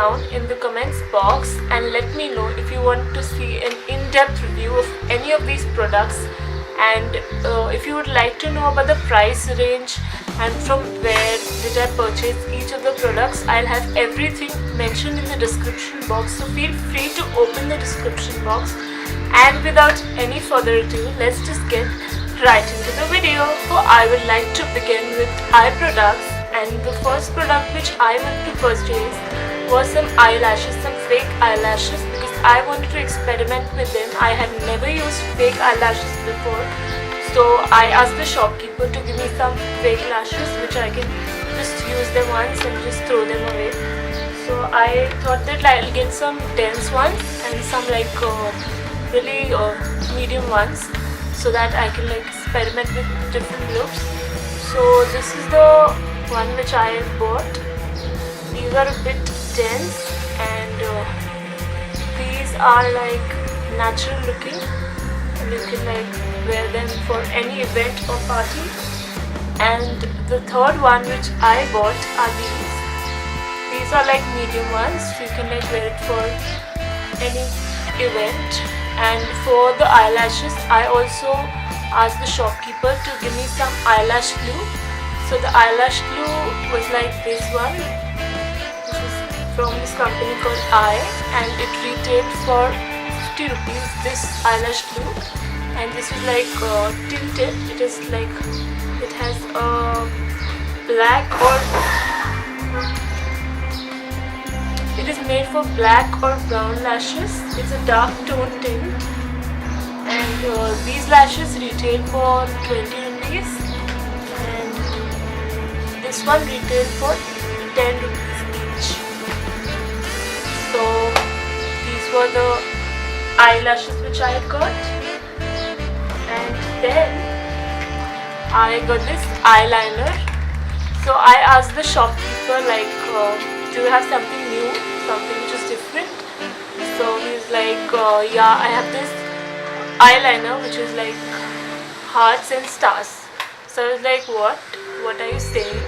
down in the comments box and let me know if you want to see an in-depth review of any of these products, and if you would like to know about the price range and from where did I purchase each of the products. I'll have everything mentioned in the description box, so feel free to open the description box. And without any further ado, let's just get right into the video. So I would like to begin with eye products, and the first product which I went to purchase was some eyelashes, some fake eyelashes, because I wanted to experiment with them. I had never used fake eyelashes before, so I asked the shopkeeper to give me some fake lashes which I can just use them once and just throw them away. So I thought that I'll get some dense ones and some like really medium ones, so that I can like experiment with different looks. So this is the one which I bought. These are a bit dense, and these are like natural looking, and you can like wear them for any event or party. And the third one which I bought are these. These are like medium ones, so you can like wear it for any event. And for the eyelashes, I also asked the shopkeeper to give me some eyelash glue. So the eyelash glue was like this one, which is from this company called Eye, and it retailed for 50 rupees, this eyelash glue. And this is like tinted. It is like, it has a black, or it is made for black or brown lashes. It's a dark tone tint, and these lashes retail for 20 rupees, and this one retail for 10 rupees each. So these were the eyelashes which I got. And then I got this eyeliner. So I asked the shopkeeper like, do you have something new, something which is different? So he's like, yeah, I have this eyeliner which is like hearts and stars. So I was like, what are you saying?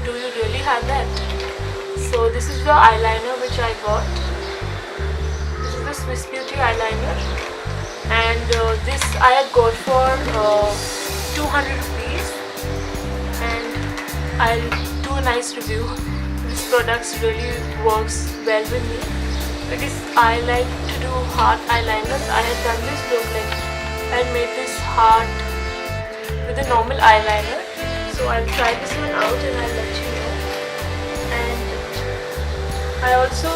Do you really have that? So this is the eyeliner which I got. This is the Swiss Beauty eyeliner. And this I had got for 200 rupees, and I'll do a nice review. This product really works well with me, because I like to do heart eyeliners. I had done this look, like I made this heart with a normal eyeliner. So I'll try this one out and I'll let you know. And I also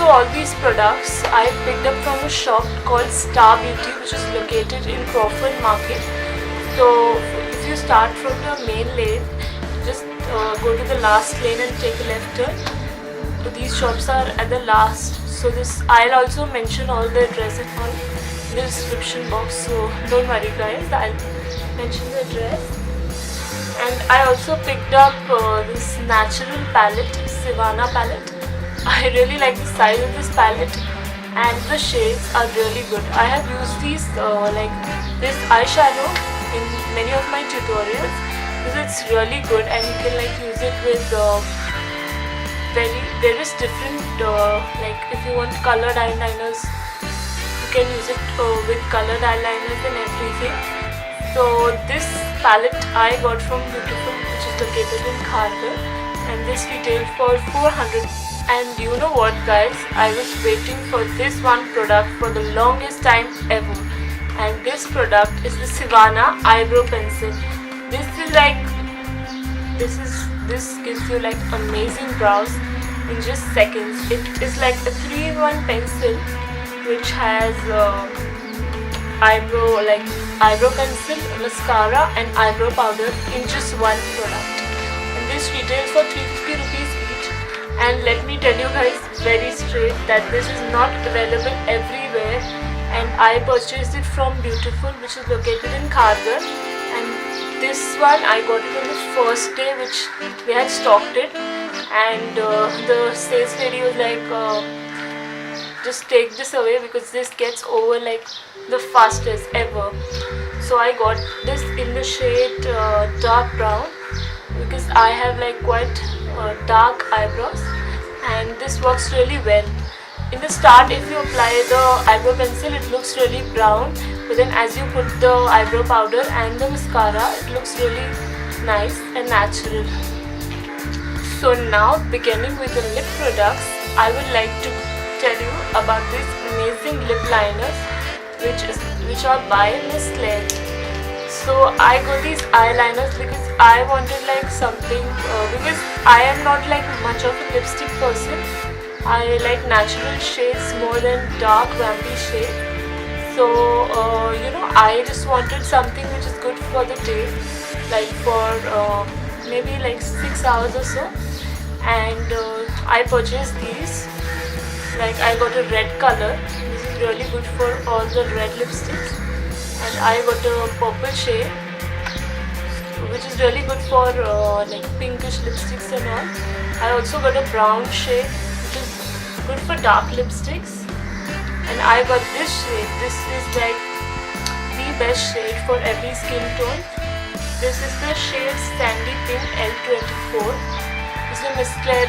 all these products I picked up from a shop called Star Beauty, which is located in Crawford Market. So if you start from the main lane, just go to the last lane and take a left turn. So these shops are at the last. So I'll also mention all the addresses in the description box, so don't worry guys, I'll mention the address. And I also picked up this natural palette, Sivana palette. I really like the size of this palette, and the shades are really good. I have used these like this eyeshadow in many of my tutorials, because it's really good, and you can like use it with various different like if you want colored eyeliners, you can use it with colored eyeliners and everything. So this palette I got from Beautiful, which is located in Kharghar, and this retailed for 400. And you know what guys, I was waiting for this one product for the longest time ever, and this product is the Sivana eyebrow pencil. This gives you like amazing brows in just seconds. It is like a 3-in-1 pencil which has eyebrow pencil, mascara and eyebrow powder in just one product, and this retails for 350 rupees each. And let me tell you guys very straight that this is not available everywhere, and I purchased it from Beautiful, which is located in Kharghar. And this one I got it on the first day which they had stocked it, and the sales lady was like, just take this away because this gets over like the fastest ever. So I got this in the shade dark brown, because I have like quite dark eyebrows, and this works really well. In the start, if you apply the eyebrow pencil, it looks really brown, but then as you put the eyebrow powder and the mascara, it looks really nice and natural. So now, beginning with the lip products, I would like to tell you about these amazing lip liners which are by Miss Claire. So I got these eyeliners because I wanted like something, because I am not like much of a lipstick person. I like natural shades more than dark vampy shades. So I just wanted something which is good for the day, like for maybe like 6 hours or so. And I purchased these. Like I got a red color. This is really good for all the red lipsticks. And I got a purple shade, which is really good for like pinkish lipsticks and all. I also got a brown shade, which is good for dark lipsticks. And I got this shade. This is like the best shade for every skin tone. This is the shade Sandy Pink L24. This is a Miss Claire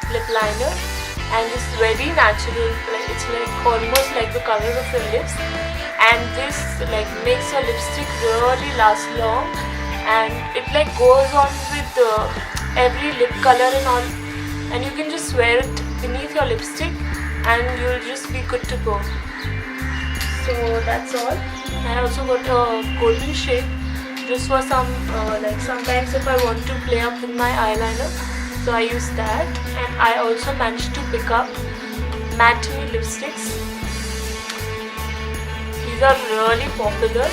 lip liner, and it's very natural. Like it's like almost like the color of your lips. And this like makes your lipstick really last long, and it like goes on with every lip color and all, and you can just wear it beneath your lipstick and you'll just be good to go. So that's all. I also got a golden shade just for some like sometimes if I want to play up with my eyeliner, so I use that. And I also managed to pick up matte lipsticks. These are really popular,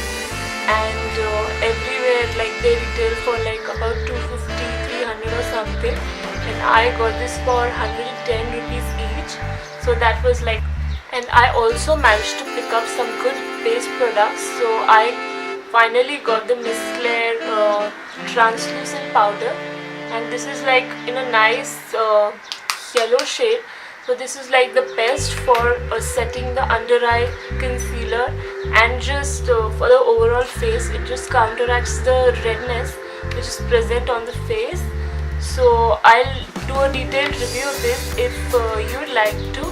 and everywhere like they retail for like about 250, 300 or something, and I got this for 110 rupees each. So that was like, and I also managed to pick up some good base products. So I finally got the Miss Claire translucent powder, and this is like in a nice yellow shade. So this is like the best for setting the under eye concealer, and just for the overall face, it just counteracts the redness which is present on the face. So I'll do a detailed review of this if you'd like to.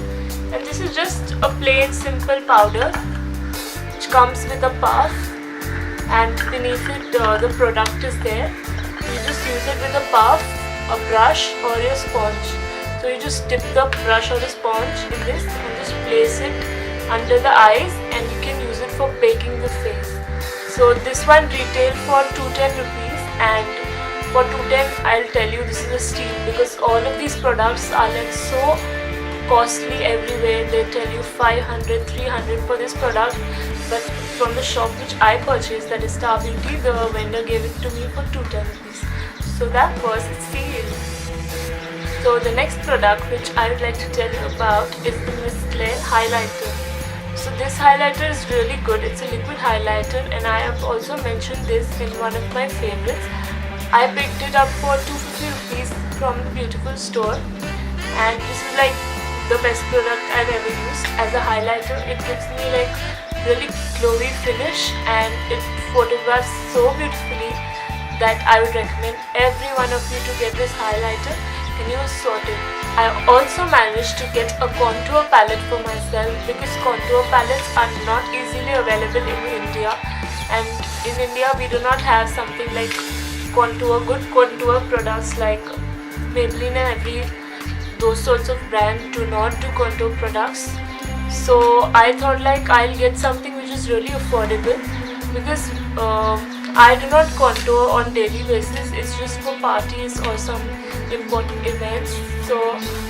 And this is just a plain simple powder which comes with a puff, and beneath it the product is there. You just use it with a puff, a brush or your sponge. So you just dip the brush or the sponge in this and just place it under the eyes, and you can use it for baking the face. So this one retailed for 210 rupees, and for 210 I'll tell you this is a steal, because all of these products are like so costly everywhere. They tell you 500, 300 for this product, but from the shop which I purchased, that is Star Beauty, the vendor gave it to me for 210 rupees. So that was a steal. So the next product which I would like to tell you about is the Miss Claire highlighter. So this highlighter is really good. It's a liquid highlighter, and I have also mentioned this in one of my favorites. I picked it up for 250 rupees from the Beautiful store, and this is like the best product I've ever used as a highlighter. It gives me like really glowy finish, and it photographs so beautifully that I would recommend every one of you to get this highlighter. And you sort it. I also managed to get a contour palette for myself, because contour palettes are not easily available in India, and in India we do not have something like good contour products like Maybelline and those sorts of brands do not do contour products. So I thought like I'll get something which is really affordable, because I do not contour on daily basis. It's just for parties or some important events. So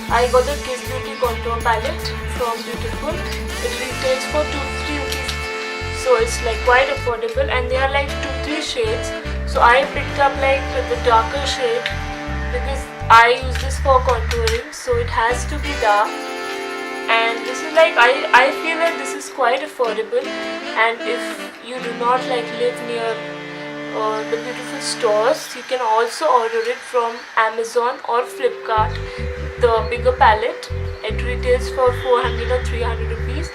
I got the Kiss Beauty contour palette from Beautiful. It retails for 250 rupees. So it's like quite affordable, and they are like 2-3 shades. So I picked up like the darker shade because I use this for contouring, so it has to be dark. And this is like I feel that this is quite affordable, and if you do not like live near the Beautiful stores, you can also order it from Amazon or Flipkart. The bigger palette, it retails for 400 or 300 rupees,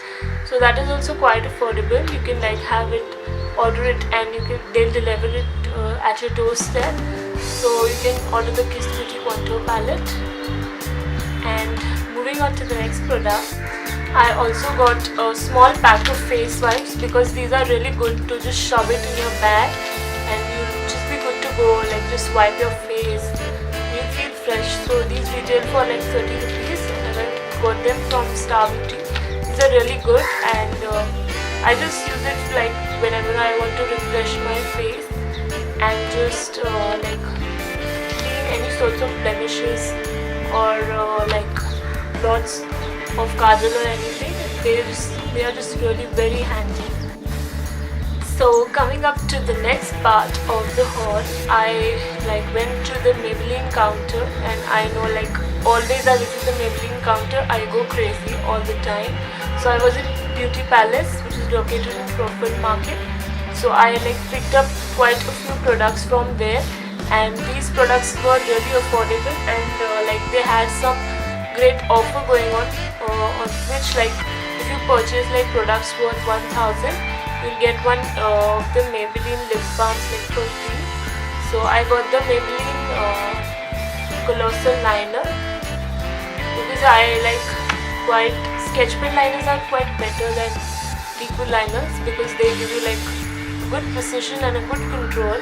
so that is also quite affordable. You can like have it, order it, and they'll deliver it at your doorstep. So you can order the Kiss Beauty contour palette. And moving on to the next product, I also got a small pack of face wipes because these are really good to just shove it in your bag and you'll just be good to go, like just wipe your face, you feel fresh. So these retail for like 30 rupees and I got them from Star Beauty. These are really good and I just use it like whenever I want to refresh my face and just like clean any sorts of blemishes or like lots of kajal or anything. They are just really very handy. So coming up to the next part of the haul, I like went to the Maybelline counter, and I know like always I visit the Maybelline counter, I go crazy all the time. So I was in Beauty Palace, which is located in Crawford Market. So I like picked up quite a few products from there, and these products were really affordable, and like they had some great offer going on which like if you purchase like products worth 1000, you'll get one of the Maybelline lip balms like for free. So I got the Maybelline Colossal Liner because I like quite sketch pen liners are quite better than liquid liners because they give you like good precision and a good control,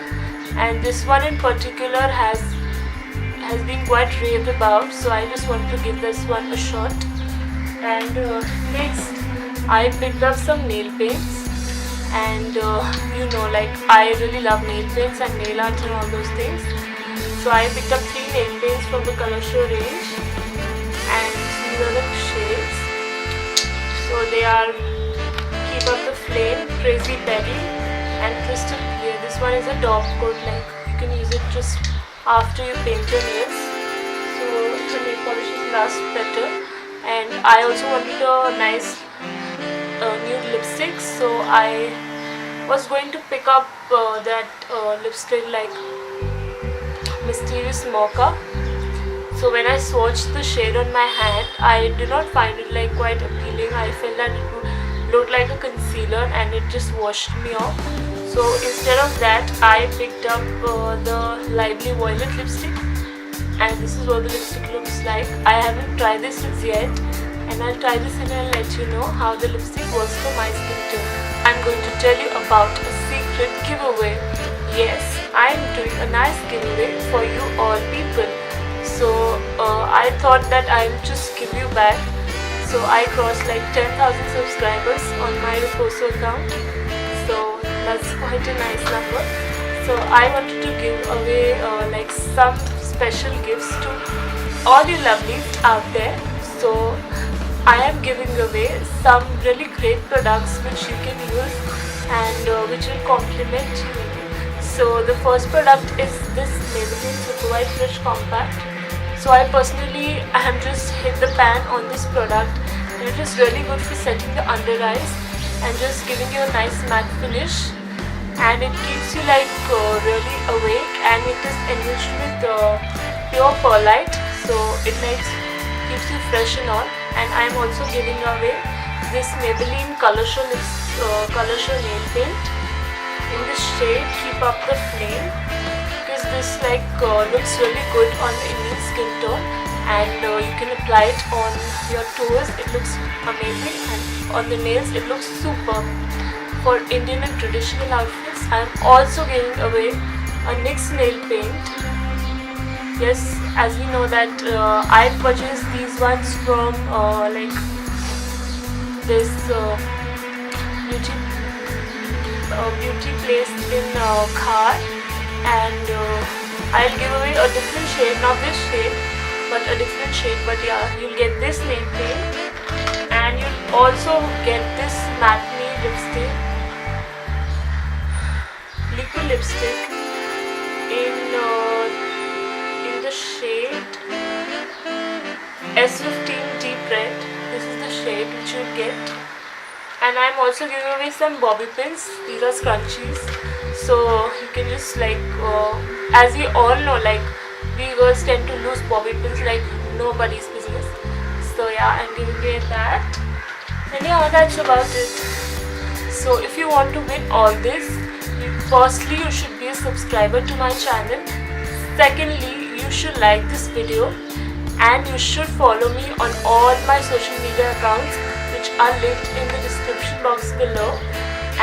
and this one in particular has been quite raved about, so I just want to give this one a shot. And next I picked up some nail paints, and you know like I really love nail paints and nail art and all those things. So I picked up 3 nail paints from the Color Show range, and these are the shades. So they are Keep Up the Flame, Crazy Berry and Crystal Clear. This one is a top coat, like you can use it just after you paint your nails, so the nail polishes last better. And I also wanted a nice nude lipstick, so I was going to pick up that lipstick like Mysterious Mocha. So when I swatched the shade on my hand, I did not find it like quite appealing. I felt that it looked like a concealer and it just washed me off. So instead of that, I picked up the Lively Violet lipstick, and this is what the lipstick looks like. I haven't tried this yet, and I'll try this and I'll let you know how the lipstick works for my skin tone. I'm going to tell you about a secret giveaway. Yes, I'm doing a nice giveaway for you all people. So I thought that I'll just give you back. So I crossed like 10,000 subscribers on my Reposo account. So that's quite a nice number. So I wanted to give away like some special gifts to all you lovelies out there. So I am giving away some really great products which you can use and which will complement you. So the first product is this Maybelline Super White Fresh Compact. So I personally have just hit the pan on this product, and it is really good for setting the under eyes and just giving you a nice matte finish, and it keeps you like really awake, and it is enriched with pure pearlite, so it like keeps you fresh and all. And I am also giving away this Maybelline Color Show nail paint in the shade Keep Up the Flame, because this like looks really good on the Indian skin tone, and you can apply it on your toes. It looks amazing, and on the nails it looks super. For Indian and traditional outfits, I am also giving away a NYX nail paint. Yes, as we know that I purchased these ones from like this beauty place in Khar, and I'll give away a different shade, not this shade but a different shade. But yeah, you'll get this nail paint, and you'll also get this matte lipstick, liquid lipstick in the shade S15 Deep Red. This is the shade which you'll get. And I'm also giving away some bobby pins. These are scrunchies, so you can just like as we all know, like we girls tend to lose bobby pins like nobody's business. So yeah, I'm giving away that, and yeah, that's about it. So if you want to win all this, firstly you should be a subscriber to my channel. Secondly, you should like this video, and you should follow me on all my social media accounts, which are linked in the description box below.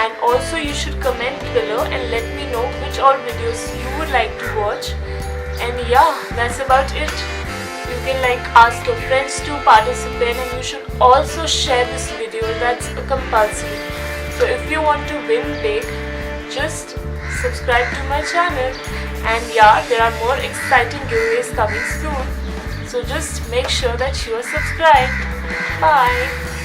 And also you should comment below and let me know which all videos you would like to watch. And yeah, that's about it. You can ask your friends to participate, and you should also share this video. That's compulsory. So if you want to win big, just subscribe to my channel. And yeah, there are more exciting giveaways coming soon. So just make sure that you are subscribed. Bye.